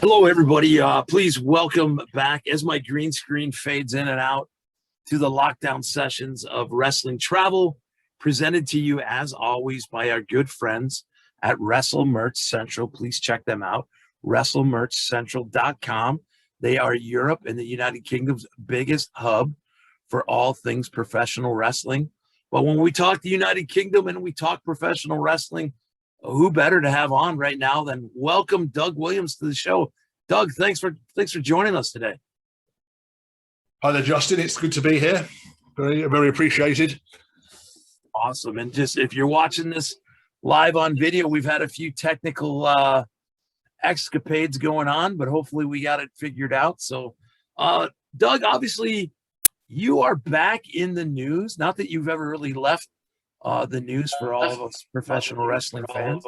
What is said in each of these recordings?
Hello, everybody. Please welcome back as my green screen fades in and out to the lockdown sessions of Wrestling Travel, presented to you as always by our good friends at Wrestle Merch Central. Please check them out, WrestleMerchCentral.com. They are Europe and the United Kingdom's biggest hub for all things professional wrestling. But when we talk the United Kingdom and we talk professional wrestling, who better to have on right now than welcome Doug Williams to the show. Doug, thanks for joining us today. Hi there, Justin. It's good to be here. Very, very appreciated. Awesome. And just if you're watching this live on video, we've had a few technical escapades going on, but hopefully we got it figured out. So, Doug, obviously you are back in the news. Not that you've ever really left the news for all of us professional wrestling fans.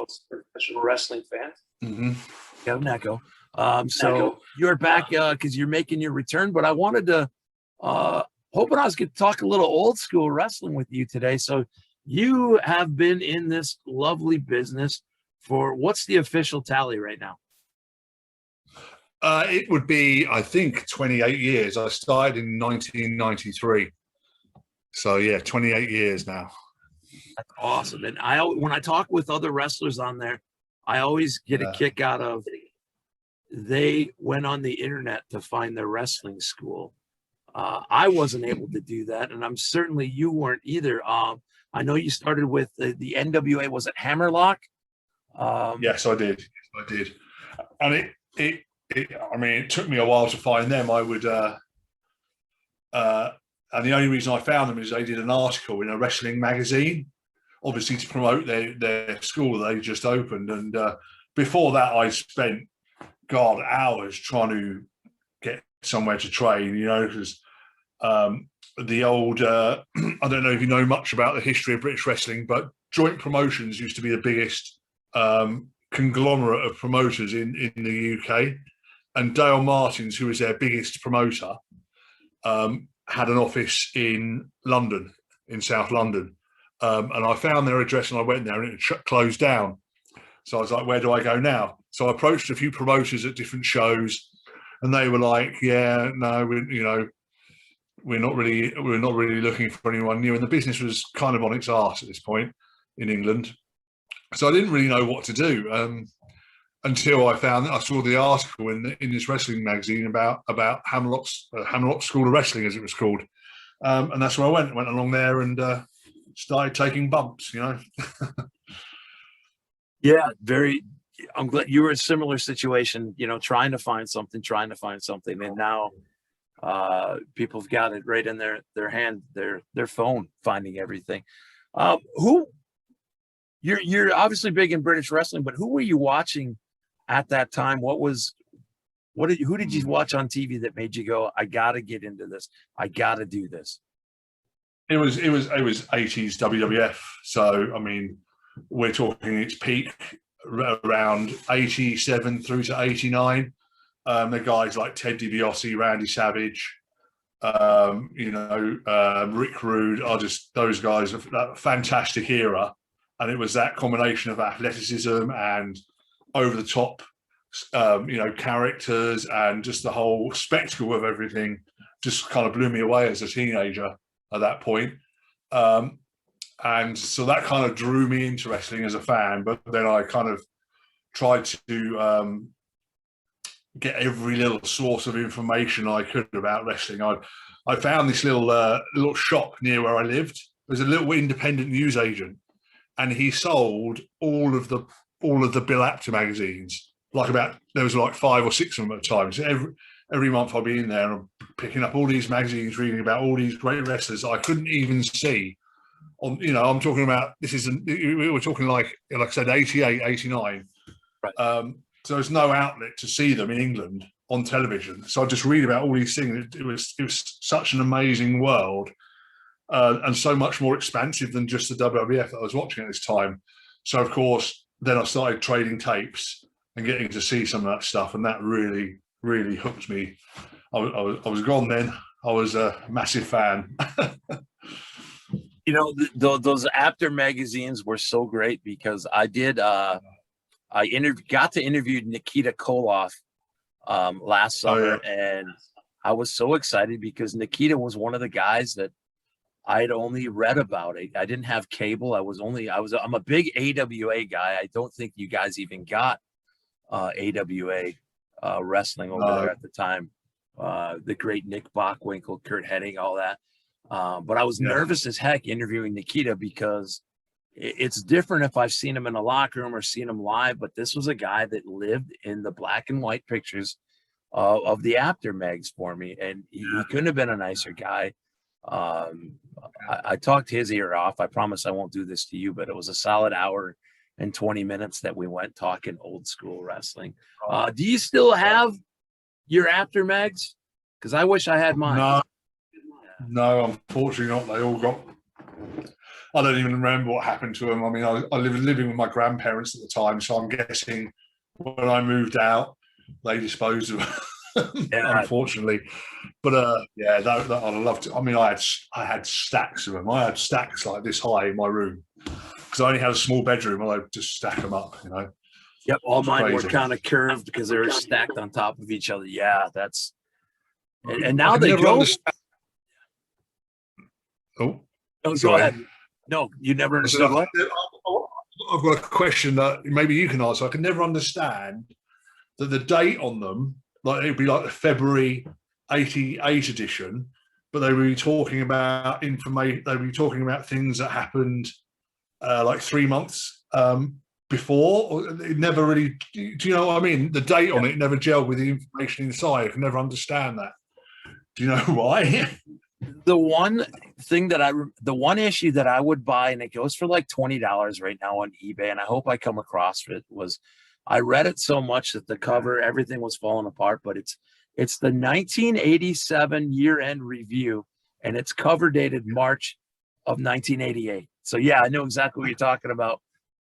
Mm-hmm. Got an echo. So you're back because you're making your return. But I wanted to, hoping I was going to talk a little old school wrestling with you today. So you have been in this lovely business for what's the official tally right now? It would be, I think, 28 years. I started in 1993. So, yeah, 28 years now. That's awesome. And when I talk with other wrestlers on there, I always get a kick out of they went on the internet to find their wrestling school. I wasn't able to do that, and I'm certainly you weren't either. I know you started with the NWA. Was it Hammerlock? Yes, I did. And it took me a while to find them. I would, and the only reason I found them is they did an article in a wrestling magazine, obviously to promote their school they just opened. And before that, I spent, hours trying to get somewhere to train, because the old, I don't know if you know much about the history of British wrestling, but Joint Promotions used to be the biggest conglomerate of promoters in the UK. And Dale Martins, who was their biggest promoter, had an office in London, in South London. And I found their address and I went there and it closed down. So I was like, where do I go now? So I approached a few promoters at different shows and they were like, yeah, no, we're not really looking for anyone new. And the business was kind of on its arse at this point in England. So I didn't really know what to do until I saw the article in this wrestling magazine about Hammerlock School of Wrestling, as it was called. And that's where I went along there and started taking bumps, Yeah, I'm glad you were in a similar situation, trying to find something. And now people have got it right in their hand, their phone, finding everything. You're obviously big in British wrestling, but who were you watching at that time? Who did you watch on TV that made you go, I got to get into this. I got to do this? It was 80s WWF. So, we're talking its peak around 87 through to 89. The guys like Ted DiBiase, Randy Savage, Rick Rude are just those guys of that fantastic era. And it was that combination of athleticism and over the top, characters and just the whole spectacle of everything just kind of blew me away as a teenager at that point. And so that kind of drew me into wrestling as a fan. But then I kind of tried to get every little source of information I could about wrestling. I found this little shop near where I lived. There's a little independent news agent, and he sold all of the Bill Apter magazines. There was like 5 or 6 of them at a time. So every month I'd be in there and I'm picking up all these magazines, reading about all these great wrestlers I couldn't even see. I'm talking about, we're talking like I said, 88, 89. Right. So there's no outlet to see them in England on television. So I just read about all these things. It was such an amazing world and so much more expansive than just the WWF that I was watching at this time. So, of course, then I started trading tapes and getting to see some of that stuff. And that really, really hooked me. I was gone then. I was a massive fan. Those Apter magazines were so great because I got to interview Nikita Koloff last Oh, summer, yeah. and I was so excited because Nikita was one of the guys that I'd only read about it. I didn't have cable. I'm a big AWA guy. I don't think you guys even got AWA wrestling over No. there at the time. The great Nick Bockwinkel, Kurt Hennig, all that. But I was Yeah. nervous as heck interviewing Nikita because it's different if I've seen him in a locker room or seen him live. But this was a guy that lived in the black and white pictures of the after mags for me, and he couldn't have been a nicer guy. I talked his ear off. I promise I won't do this to you, but it was a solid hour and 20 minutes that we went talking old school wrestling. Do you still have your after mags? Because I wish I had mine. No, unfortunately not. They all got. I don't even remember what happened to them. I mean, I was living with my grandparents at the time, so I'm guessing when I moved out, they disposed of them, unfortunately. But yeah, that I'd love to. I mean, I had stacks of them. I had stacks like this high in my room because I only had a small bedroom. And I'd just stack them up, you know. Yep, all mine were kind of curved because they were stacked on top of each other. Yeah, that's. And now they go. Oh, go ahead. No, you never understood what? I've got a question that maybe you can answer. I can never understand that the date on them, like it'd be like the February 88 edition, but they would be talking about information. They would be talking about things that happened like 3 months before. It never really. Do you know what I mean? The date on it never gelled with the information inside. I can never understand that. Do you know why? The one issue that I would buy, and it goes for like $20 right now on eBay, and I hope I come across it, was I read it so much that the cover, everything was falling apart, but it's the 1987 year-end review, and it's cover dated March of 1988. So yeah, I know exactly what you're talking about.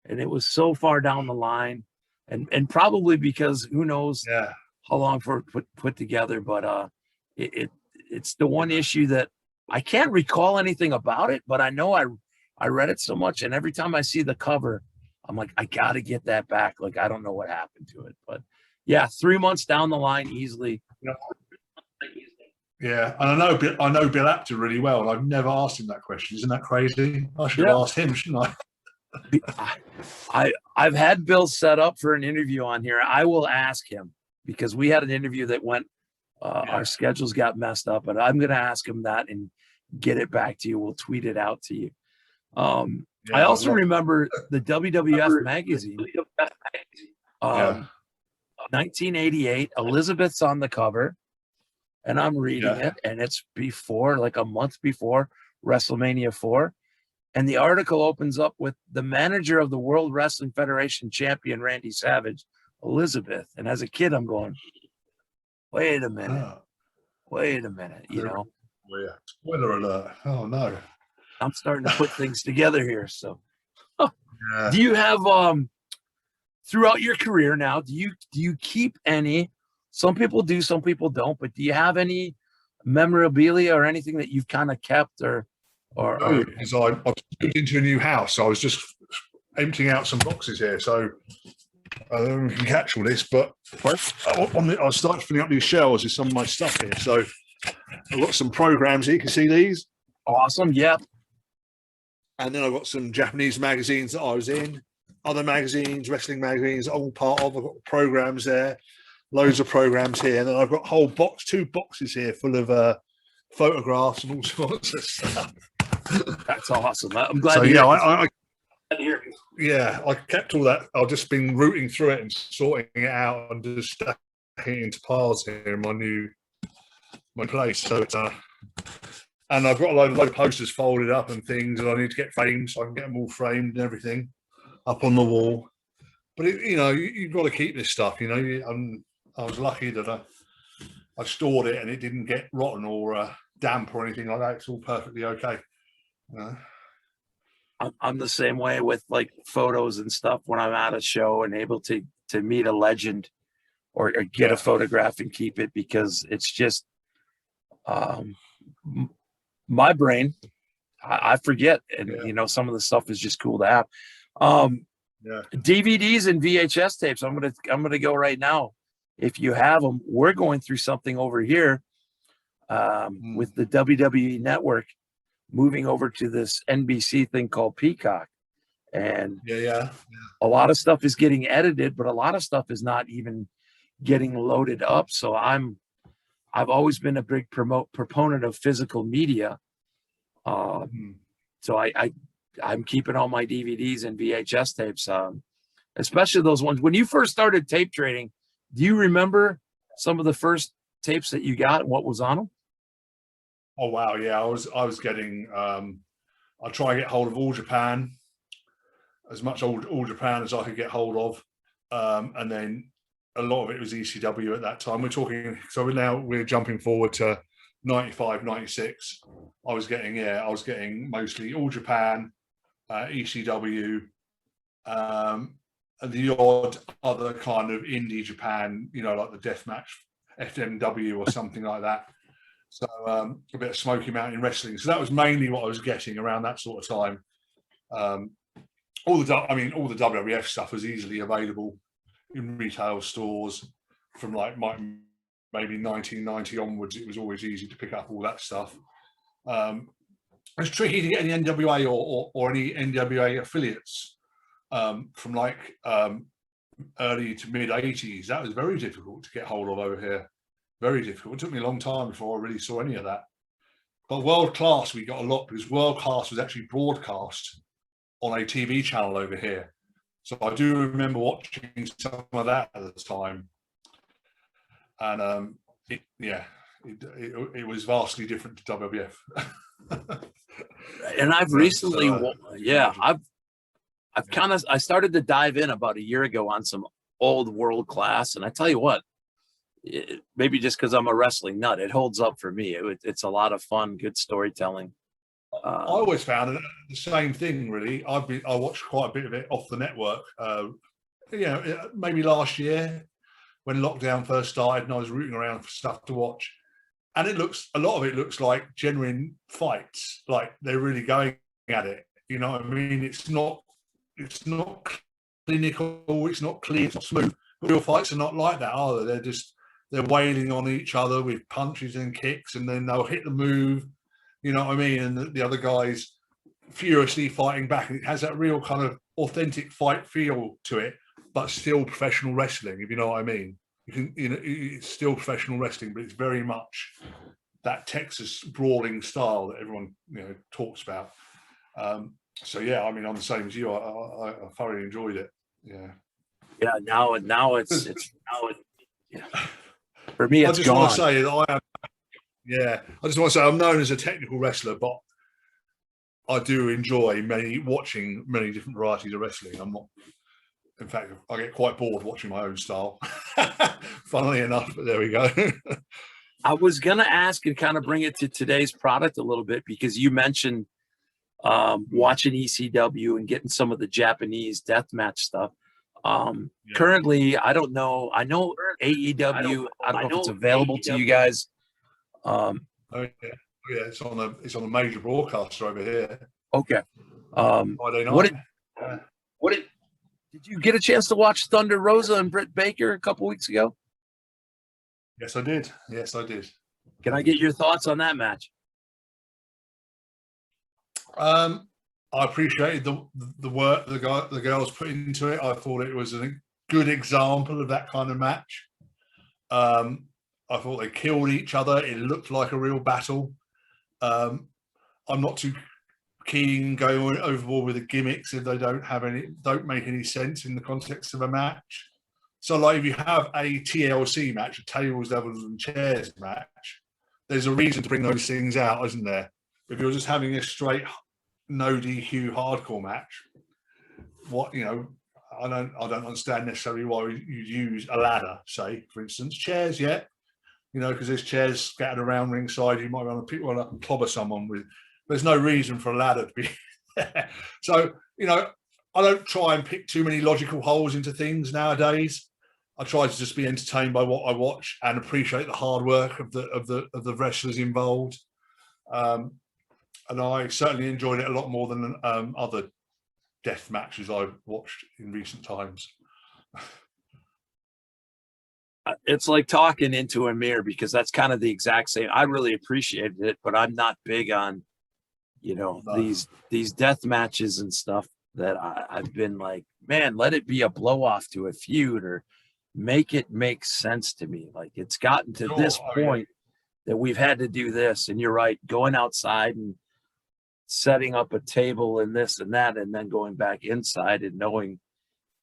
And it was so far down the line, and probably because who knows how long for it put together, but it's the one issue that I can't recall anything about it, but I know I read it so much, and every time I see the cover, I'm like, I got to get that back. Like, I don't know what happened to it, but yeah, 3 months down the line easily. Yeah, and I know Bill Apter really well, and I've never asked him that question. Isn't that crazy? I should have asked him, shouldn't I? I've had Bill set up for an interview on here. I will ask him because we had an interview that went. Our schedules got messed up, but I'm going to ask him that and get it back to you. We'll tweet it out to you. I also remember the WWF magazine, 1988. Elizabeth's on the cover, and I'm reading it, and it's like a month before WrestleMania 4. And the article opens up with the manager of the World Wrestling Federation champion, Randy Savage, Elizabeth. And as a kid, I'm going, wait a minute, you know. Spoiler alert. Oh no. I'm starting to put things together here. So do you have throughout your career now, do you keep any? Some people do, some people don't, but do you have any memorabilia or anything that you've kind of kept or because I moved into a new house, so I was just emptying out some boxes here. So I don't know if you can catch all this, but I started filling up these shelves with some of my stuff here. So I've got some programs here. You can see these. Awesome. Yep. And then I've got some Japanese magazines that I was in, other magazines, wrestling magazines, all part of. I've got programs there, loads of programs here. And then I've got a whole two boxes here full of photographs and all sorts of stuff. That's awesome. I'm glad. So I kept all that. I've just been rooting through it and sorting it out and just stacking it into piles here in my place. So it's and I've got a load of posters folded up and things that I need to get framed, so I can get them all framed and everything up on the wall. But you've got to keep this stuff. You know, I was lucky that I stored it and it didn't get rotten or damp or anything like that. It's all perfectly okay. I'm the same way with like photos and stuff when I'm at a show and able to meet a legend or get a photograph and keep it, because it's just my brain, I forget, and some of the stuff is just cool to have. DVDs and VHS tapes. I'm gonna go right now. if you have them, we're going through something over here with the WWE network moving over to this NBC thing called Peacock. And a lot of stuff is getting edited, but a lot of stuff is not even getting loaded up. So I've always been a big proponent of physical media. So I'm keeping all my DVDs and VHS tapes, especially those ones. When you first started tape trading, do you remember some of the first tapes that you got and what was on them? Oh wow, yeah, I was getting. I try and get hold of All Japan, as much All Japan as I could get hold of, and then a lot of it was ECW at that time. We're talking, so we're jumping forward to 95, 96. I was getting mostly All Japan, ECW, and the odd other kind of indie Japan, like the Deathmatch, FMW or something like that. So a bit of Smoky Mountain Wrestling. So that was mainly what I was getting around that sort of time. All the WWF stuff was easily available in retail stores from like maybe 1990 onwards. It was always easy to pick up all that stuff. It's tricky to get any NWA or any NWA affiliates from like early to mid 80s. That was very difficult to get hold of over here. Very difficult. It took me a long time before I really saw any of that. But World Class, we got a lot because World Class was actually broadcast on a TV channel over here. So I do remember watching some of that at the time. And it was vastly different to WWF. And I've recently, I started to dive in about a year ago on some old World Class. And I tell you what, maybe just because I'm a wrestling nut, it holds up for me. It's a lot of fun, good storytelling. I always found it the same thing, really. I watched quite a bit of it off the network. Maybe last year when lockdown first started, and I was rooting around for stuff to watch. And a lot of it looks like genuine fights, like they're really going at it. You know what I mean? It's not clinical, it's not clean, it's not smooth. Real fights are not like that, are they? They're wailing on each other with punches and kicks, and then they'll hit the move. You know what I mean? And the other guy's furiously fighting back, and it has that real kind of authentic fight feel to it, but still professional wrestling, if you know what I mean. It's still professional wrestling, but it's very much that Texas brawling style that everyone talks about. So yeah, I mean, I'm the same as you. I thoroughly enjoyed it. Yeah. Yeah. Now it's for me. It's I just gone. want to say that I just want to say I'm known as a technical wrestler, but I do enjoy watching many different varieties of wrestling. I'm not. In fact, I get quite bored watching my own style. Funnily enough, but there we go. I was going to ask and kind of bring it to today's product a little bit, because you mentioned watching ECW and getting some of the Japanese deathmatch stuff. Currently, I don't know. I know AEW. I don't know if it's available to you guys. It's on a major broadcaster over here. Okay. Friday night. Did you get a chance to watch Thunder Rosa and Bret Baker a couple weeks ago? Yes, I did. Can I get your thoughts on that match? I appreciated the work the girls put into it. I thought it was a good example of that kind of match. I thought they killed each other. It looked like a real battle. I'm not too keen going overboard with the gimmicks if they don't make any sense in the context of a match. So like if you have a TLC match, a tables, levels and chairs match, there's a reason to bring those things out, isn't there? If you're just having a straight no DQ hardcore match, I don't understand necessarily why you use a ladder, say, for instance. Chairs, because there's chairs scattered around ringside. You might want to clobber someone with. There's no reason for a ladder to be there. So, I don't try and pick too many logical holes into things nowadays. I try to just be entertained by what I watch and appreciate the hard work of the wrestlers involved. And I certainly enjoyed it a lot more than other death matches I've watched in recent times. it's like talking into a mirror, because that's kind of the exact same. I really appreciated it, but I'm not big on, No. these death matches and stuff that I've been like, man, let it be a blow off to a feud, or make it make sense to me. Like, it's gotten to this point that we've had to do this. And you're right, going outside and setting up a table and this and that, and then going back inside and knowing,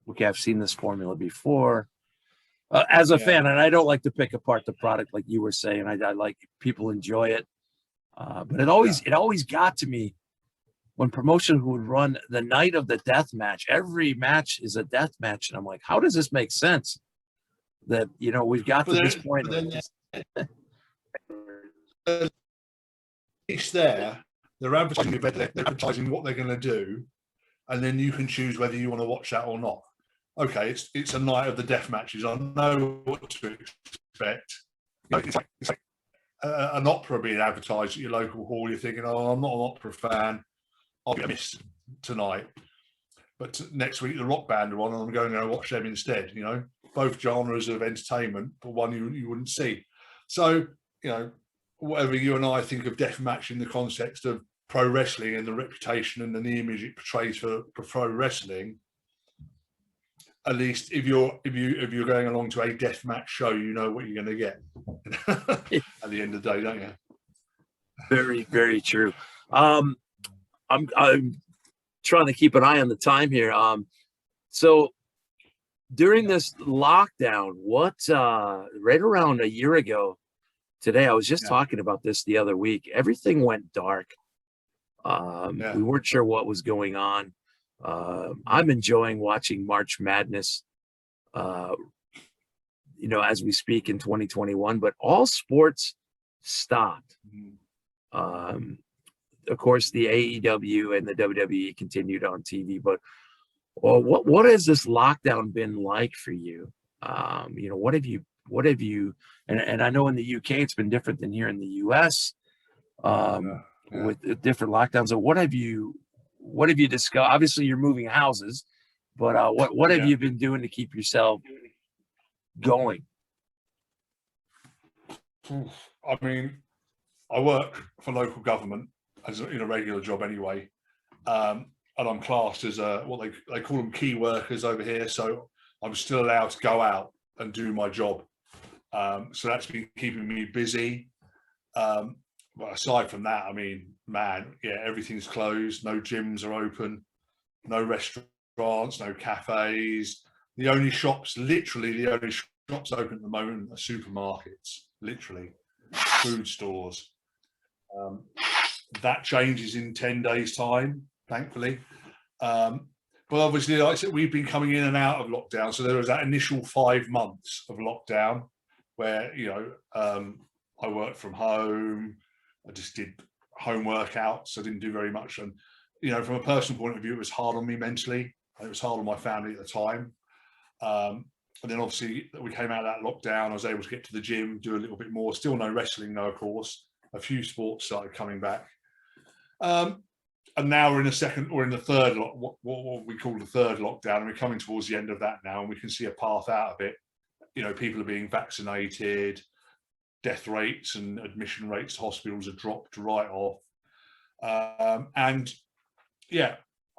okay, I've seen this formula before. As a fan, and I don't like to pick apart the product like you were saying. I like people enjoy it, but it always got to me when promotion would run the night of the death match. Every match is a death match, and I'm like, how does this make sense? That we've got to this point. It's there. They're advertising, they're advertising what they're going to do, and then you can choose whether you want to watch that or not. Okay, it's a night of the death matches. I know what to expect. It's like an opera being advertised at your local hall. You're thinking, oh, I'm not an opera fan. I'll be a miss tonight. But next week the rock band are on, and I'm going to watch them instead. Both genres of entertainment, but one you wouldn't see. So whatever you and I think of deathmatch in the context of pro wrestling and the reputation and the image it portrays for pro wrestling, at least if you're going along to a deathmatch show, you know what you're going to get at the end of the day, don't you? Very, very true. I'm trying to keep an eye on the time here. So during this lockdown, right around a year ago today, I was just talking about this the other week. Everything went dark. We weren't sure what was going on. I'm enjoying watching March Madness, as we speak in 2021, but all sports stopped. Of course, the AEW and the WWE continued on TV, but what has this lockdown been like for you? What have you, and I know in the UK it's been different than here in the US, with different lockdowns. So what have you discovered? Obviously you're moving houses, but what have you been doing to keep yourself going? I mean, I work for local government in a regular job anyway, and I'm classed as what they call them key workers over here. So I'm still allowed to go out and do my job. So that's been keeping me busy. But aside from that, I mean, everything's closed. No gyms are open, no restaurants, no cafes. The only shops open at the moment are supermarkets, literally, food stores. That changes in 10 days' time, thankfully. But obviously, like I said, we've been coming in and out of lockdown. So there was that initial 5 months of lockdown where, I worked from home. I just did home workouts. I didn't do very much. And, from a personal point of view, it was hard on me mentally. It was hard on my family at the time. And then obviously we came out of that lockdown. I was able to get to the gym, do a little bit more. Still no wrestling, though, of course. A few sports started coming back. And now we're in the third, what we call the third lockdown. And we're coming towards the end of that now. And we can see a path out of it. People are being vaccinated. Death rates and admission rates to hospitals have dropped right off. I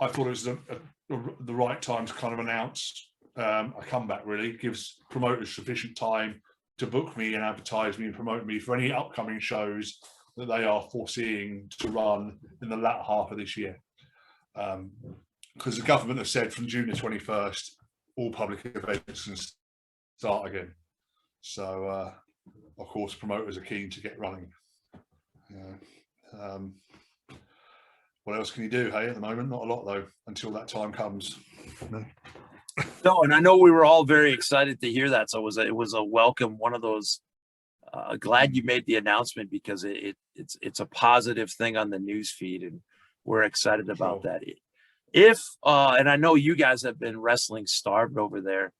thought it was the right time to kind of announce a comeback, really. It gives promoters sufficient time to book me and advertise me and promote me for any upcoming shows that they are foreseeing to run in the latter half of this year. Because the government have said from June the 21st, all public events can start again. So, of course, promoters are keen to get running. What else can you do, hey, at the moment? Not a lot, though, until that time comes. No, and I know we were all very excited to hear that. So it was a welcome, one of those, glad you made the announcement, because it's a positive thing on the news feed, and we're excited about that. And I know you guys have been wrestling starved over there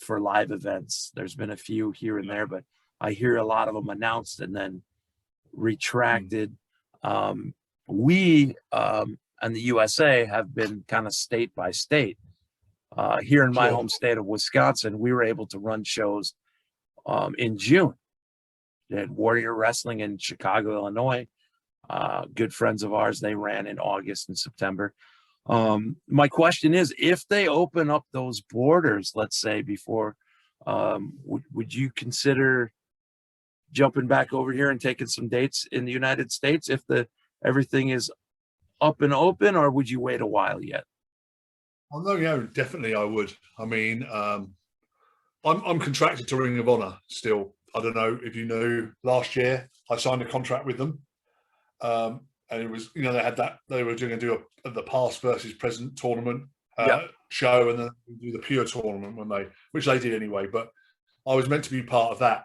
for live events. There's been a few here and there, but I hear a lot of them announced and then retracted. We in the USA have been kind of state by state. Here in my home state of Wisconsin, we were able to run shows in June. They had Warrior Wrestling in Chicago, Illinois. Good friends of ours. They ran in August and September. My question is, if they open up those borders, let's say before, would you consider jumping back over here and taking some dates in the United States if everything is up and open, or would you wait a while yet? Oh no, yeah, definitely I would. I mean, I'm contracted to Ring of Honor still. I don't know if you know, last year I signed a contract with them. And it was, they had that, they were going to do the past versus present tournament show, and then do the pure tournament which they did anyway. But I was meant to be part of that.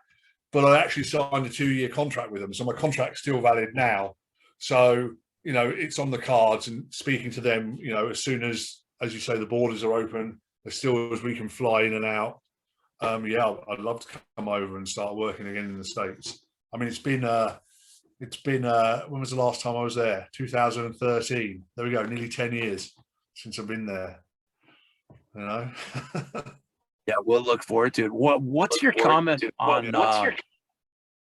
But I actually signed a 2-year contract with them, so my contract's still valid now. So it's on the cards, and speaking to them, as soon as you say, the borders are open, as still as we can fly in and out. Yeah, I'd love to come over and start working again in the States. I mean, it's been when was the last time I was there? 2013. There we go, nearly 10 years since I've been there. Yeah, we'll look forward to it. What's your comment on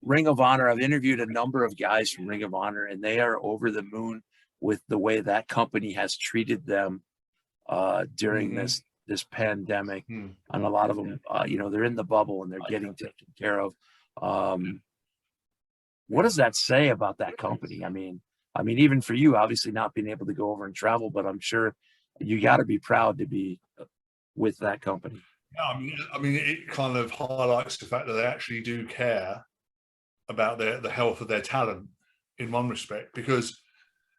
Ring of Honor? I've interviewed a number of guys from Ring of Honor, and they are over the moon with the way that company has treated them during this pandemic. And a lot of them, they're in the bubble and they're getting taken care of. What does that say about that company? I mean, even for you, obviously not being able to go over and travel, but I'm sure you got to be proud to be with that company. Yeah, I mean, it kind of highlights the fact that they actually do care about the health of their talent in one respect, because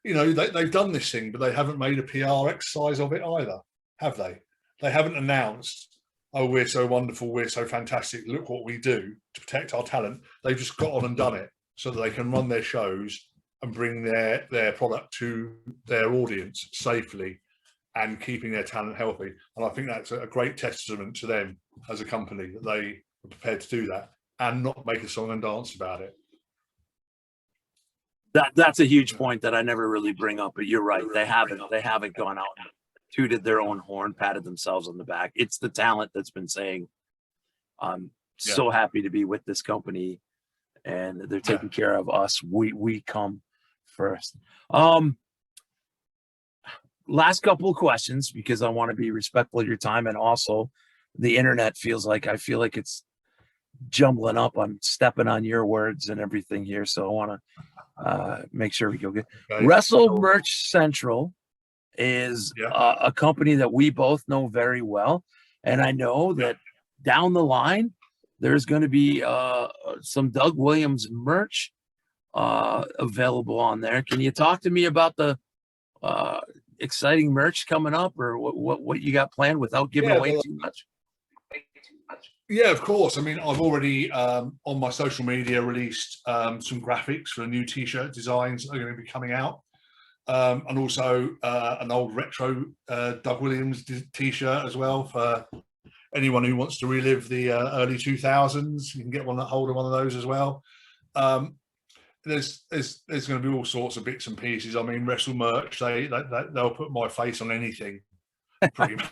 they've done this thing, but they haven't made a PR exercise of it either, have they? They haven't announced, oh, we're so wonderful, we're so fantastic, look what we do to protect our talent. They've just got on and done it so that they can run their shows and bring their product to their audience safely and keeping their talent healthy. And I think that's a great testament to them as a company, that they are prepared to do that and not make a song and dance about it. That's a huge point that I never really bring up, but you're right. They haven't gone out and tooted their own horn, patted themselves on the back. It's the talent that's been saying, I'm so happy to be with this company, and they're taking care of us. We come first. Last couple of questions, because I want to be respectful of your time, and also the internet I feel like it's jumbling up. I'm stepping on your words and everything here, so I want to make sure we go good. Okay. Wrestle Merch Central is a company that we both know very well, and I know that down the line there's going to be some Doug Williams merch available on there. Can you talk to me about the exciting merch coming up, or what you got planned without giving away too much? Yeah, of course. I mean, I've already on my social media released some graphics for new t-shirt designs that are going to be coming out, and also an old retro Doug Williams t-shirt as well for anyone who wants to relive the early 2000s. You can get hold of one of those as well. There's going to be all sorts of bits and pieces. I mean, Wrestle Merch, they'll put my face on anything, pretty much.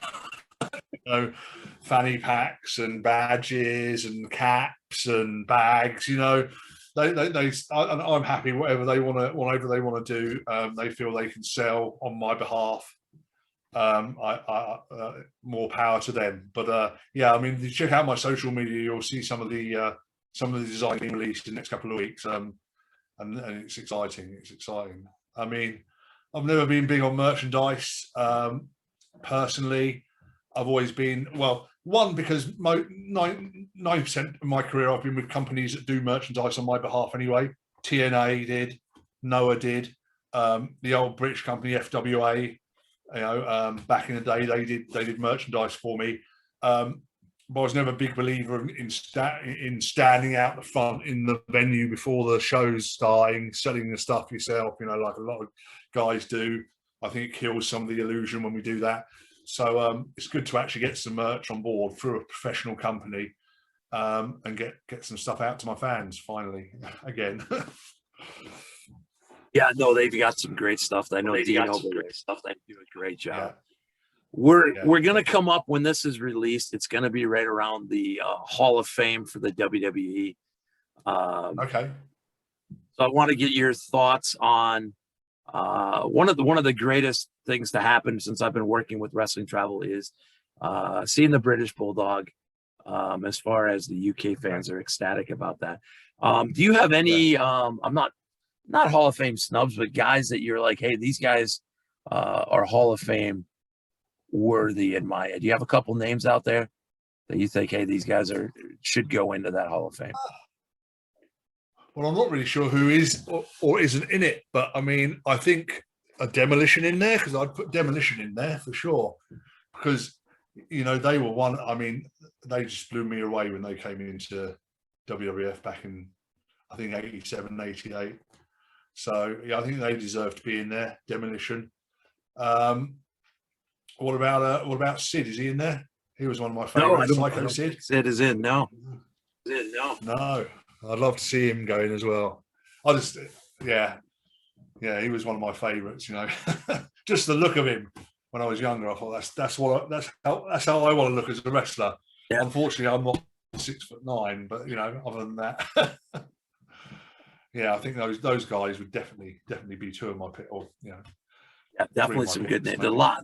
Fanny packs and badges and caps and bags. I'm happy whatever they want to do. They feel they can sell on my behalf. More power to them. But I mean, if you check out my social media, you'll see some of the design being released in the next couple of weeks. And it's exciting. It's exciting. I mean, I've never been big on merchandise personally. I've always been, one, because 90% of my career I've been with companies that do merchandise on my behalf anyway. TNA did, Noah did, the old British company FWA. Back in the day, they did merchandise for me. But I was never a big believer in standing out the front in the venue before the show's starting, selling the stuff yourself, like a lot of guys do. I think it kills some of the illusion when we do that. So it's good to actually get some merch on board through a professional company, and get some stuff out to my fans finally again. Yeah, no, they've got some great stuff. I know Dino, great stuff. They do a great job. we're gonna come up when this is released. It's gonna be right around the Hall of Fame for the WWE. Okay. So I want to get your thoughts on one of the greatest things to happen since I've been working with Wrestling Travel is seeing the British Bulldog. As far as the UK fans are ecstatic about that. Do you have any? I'm not Hall of Fame snubs, but guys that you're like, hey, these guys are Hall of Fame worthy in my. Do you have a couple names out there that you think, hey, these guys should go into that Hall of Fame? Well, I'm not really sure who is or isn't in it, but I mean, I think a Demolition in there, because I'd put Demolition in there for sure, because they were one. I mean, they just blew me away when they came into WWF back in, I think, 87, 88. So yeah, I think they deserve to be in there. Demolition. What about Sid? Is he in there? He was one of my favorites. No, Psycho Sid. Sid is in. No. No. I'd love to see him go in as well. Yeah, he was one of my favourites. Just the look of him when I was younger, I thought that's how I want to look as a wrestler. Yeah. Unfortunately, I'm not 6'9", but other than that, yeah, I think those guys would definitely be two of my pick. Or yeah, definitely some good names. A lot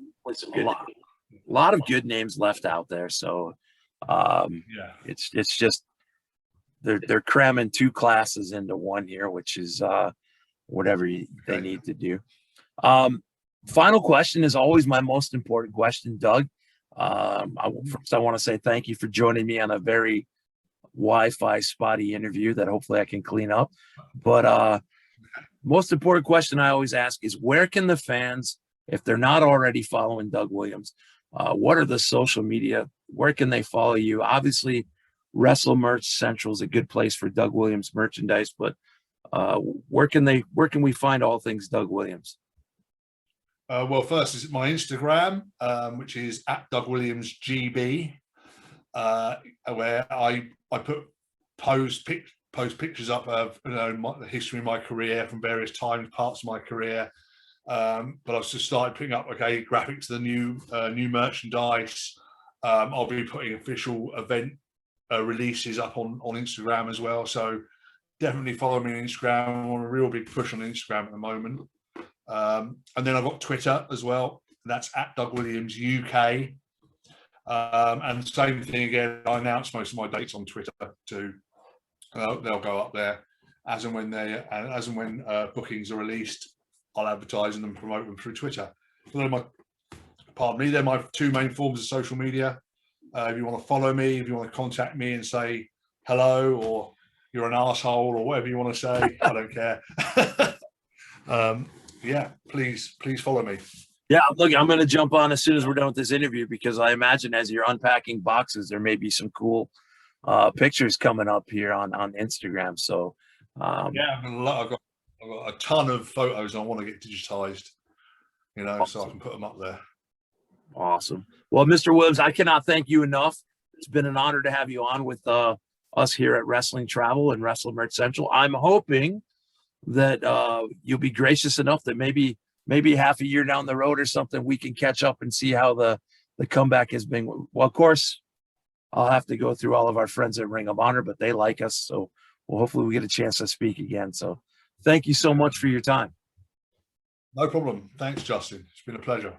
of good names left out there. So, yeah, it's just. They're cramming two classes into one here, which is whatever they need to do. Final question is always my most important question, Doug. First, I want to say thank you for joining me on a very Wi-Fi spotty interview that hopefully I can clean up. But most important question I always ask is, where can the fans, if they're not already following Doug Williams, what are the social media? Where can they follow you? Obviously, Wrestle Merch Central is a good place for Doug Williams merchandise, but where can we find all things Doug Williams? Well, first is my Instagram, which is @DougWilliamsGB, where I post pictures up of the history of my career from various parts of my career. But I've just started putting up graphics to the new merchandise. I'll be putting official event releases up on Instagram as well. So definitely follow me on Instagram. I'm on a real big push on Instagram at the moment. And then I've got Twitter as well. That's @DougWilliamsUK. And same thing again. I announce most of my dates on Twitter too. They'll go up there as and when bookings are released. I'll advertise them and promote them through Twitter. So they're my two main forms of social media. If you want to follow me, if you want to contact me and say hello, or you're an asshole, or whatever you want to say, I don't care. Yeah, please follow me. Yeah, look, I'm going to jump on as soon as we're done with this interview, because I imagine as you're unpacking boxes, there may be some cool pictures coming up here on Instagram. So yeah, I've got a ton of photos I want to get digitized, awesome. So I can put them up there. Awesome. Well, Mr. Williams, I cannot thank you enough. It's been an honor to have you on with us here at Wrestling Travel and Wrestle Merch Central. I'm hoping that you'll be gracious enough that maybe half a year down the road or something, we can catch up and see how the comeback has been. Well, of course, I'll have to go through all of our friends at Ring of Honor, but they like us. So hopefully we get a chance to speak again. So thank you so much for your time. No problem. Thanks, Justin. It's been a pleasure.